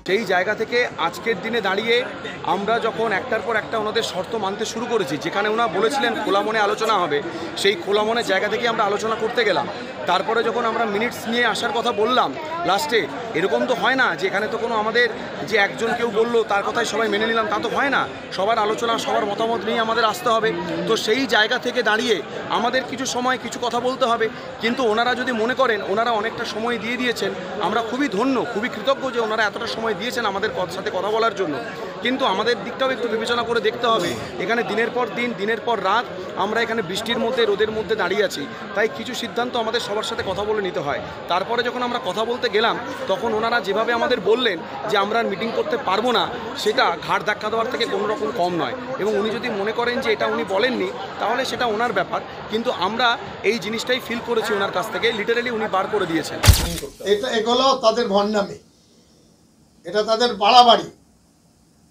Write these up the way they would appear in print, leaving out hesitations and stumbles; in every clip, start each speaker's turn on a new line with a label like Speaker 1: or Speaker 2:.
Speaker 1: সেই জায়গা থেকে আজকের দিনে দাঁড়িয়ে আমরা যখন একটার পর একটা ওনাদের শর্ত মানতে শুরু করেছি, যেখানে ওনা বলেছিলেন খোলা মনে আলোচনা হবে, সেই খোলা মনের জায়গা থেকে আমরা আলোচনা করতে গেলাম। তারপরে যখন আমরা মিনিটস নিয়ে আসার কথা বললাম লাস্টে, এরকম তো হয় না যে এখানে তো কোনো আমাদের যে একজন কেউ বললো তার কথাই সবাই মেনে নিলাম, তা তো হয় না। সবার আলোচনা, সবার মতামত নিয়ে আমাদের আসতে হবে। তো সেই জায়গা থেকে দাঁড়িয়ে আমাদের কিছু সময় কিছু কথা বলতে হবে। কিন্তু ওনারা যদি মনে করেন ওনারা অনেকটা সময় দিয়ে দিয়েছেন, আমরা খুবই ধন্য, খুবই কৃতজ্ঞ যে ওনারা এতটা সময় দিয়েছেন আমাদের সাথে কথা বলার জন্য। কিন্তু আমাদের দিকটাও একটু বিবেচনা করে দেখতে হবে, এখানে দিনের পর দিন, দিনের পর রাত আমরা এখানে বৃষ্টির মধ্যে, রোদের মধ্যে দাঁড়িয়ে আছি। তাই কিছু সিদ্ধান্ত আমাদের সবার সাথে কথা বলে নিতে হয়। তারপরে যখন আমরা কথা বলতে গেলাম, তখন ওনারা যেভাবে আমাদের বললেন যে আমরা মিটিং করতে পারবো না, সেটা ঘাড় ধাক্কা দেওয়ার থেকে কোনো রকম কম নয়। এবং উনি যদি মনে করেন যে এটা উনি বলেননি, তাহলে সেটা ওনার ব্যাপার। কিন্তু আমরা এই জিনিসটাই ফিল করেছি ওনার কাছ থেকে, লিটারালি উনি বার করে দিয়েছেন।
Speaker 2: এগুলো তাদের ভণ্ডামি, এটা তাদের বাড়াবাড়ি।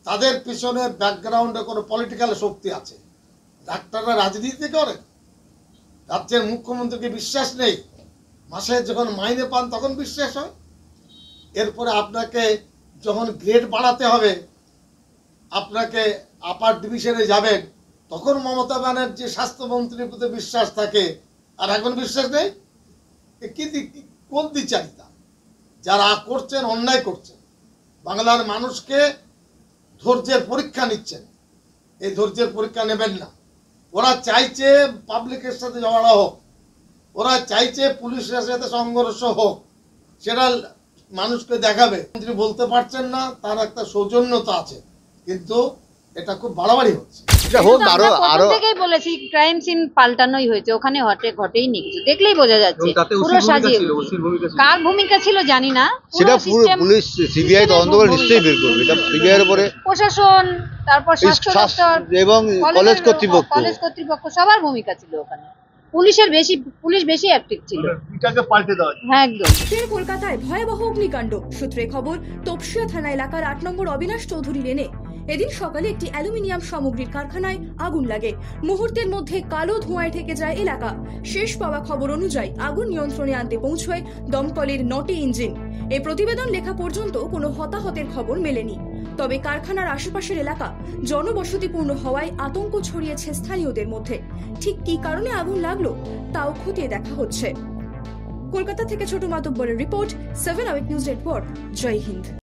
Speaker 2: তাদের পিছনে ব্যাকগ্রাউন্ডে কোনো পলিটিক্যাল শক্তি আছে। ডাক্তাররা রাজনীতি করে, রাজ্যের মুখ্যমন্ত্রীকে বিশ্বাস নেই, মাসে যখন মাইনে পান তখন বিশ্বাস হয়। এরপরে আপনাকে যখন গ্রেড বাড়াতে হবে, আপনাকে আপার ডিভিশনে যাবেন, তখন মমতা ব্যানার্জি স্বাস্থ্যমন্ত্রীর প্রতি বিশ্বাস থাকে, আর এখন বিশ্বাস নেই। কোন দ্বিচারিতা? যারা করছেন অন্যায় করছেন, বাংলার মানুষকে ধৈর্যের পরীক্ষা নিচ্ছেন, এই ধৈর্যের পরীক্ষা নেবেন না। ওরা চাইছে পাবলিকের সাথে ঝগড়া হোক, ওরা চাইছে পুলিশের সাথে সংঘর্ষ হোক, সেটা মানুষকে দেখাবে। মন্ত্রী বলতে পারছেন না, তার একটা সৌজন্যতা আছে, কিন্তু এটা খুব বাড়াবাড়ি হচ্ছে।
Speaker 3: থেকেই বলেছি ক্রাইম সিন পাল্টানোই হয়েছে, ওখানে ঘটেই নি কিছু, দেখলেই বোঝা যাচ্ছে পুরো সাজিয়ে। কার ভূমিকা ছিল জানি না,
Speaker 4: সেটা পুলিশ সিবিআই তদন্ত করে নিশ্চয়ই বের করবে। এটা সিবিআই এর উপরে
Speaker 3: প্রশাসন, তারপর স্বাস্থ্য দপ্তর
Speaker 4: এবং কলেজ
Speaker 3: কর্তৃপক্ষ সবার ভূমিকা ছিল ওখানে। পুলিশ বেশি অ্যাক্টিভ ছিল।
Speaker 2: এটাকে পাল্টে দেওয়া
Speaker 3: হ্যাঁ একদম।
Speaker 5: ফের কলকাতায় ভয়াবহ অগ্নিকাণ্ড। সূত্রে খবর, তপসিয়া থানা এলাকার ৮ নম্বর অবিনাশ চৌধুরী লেনে এদিন সকালে একটি অ্যালুমিনিয়াম সামগ্রীর কারখানায় আগুন লাগে। মুহূর্তের মধ্যে কালো ধোঁয়ায় ঢেকে যায় এলাকা। শেষ পাওয়া খবর অনুযায়ী আগুন নিয়ন্ত্রণে আনতে পৌঁছয় দমকলের ৯টি ইঞ্জিন। এই প্রতিবেদন লেখা পর্যন্ত কোনো হতাহতের খবর মেলেনি। তবে কারখানার আশেপাশের এলাকা জনবসতিপূর্ণ হওয়ায় আতঙ্ক ছড়িয়েছে স্থানীয়দের মধ্যে। ঠিক কী কারণে আগুন লাগলো তাও খতিয়ে দেখা হচ্ছে। কলকাতা থেকে ছোট মাতব্বরের report, 7 hour news network. Jai Hind.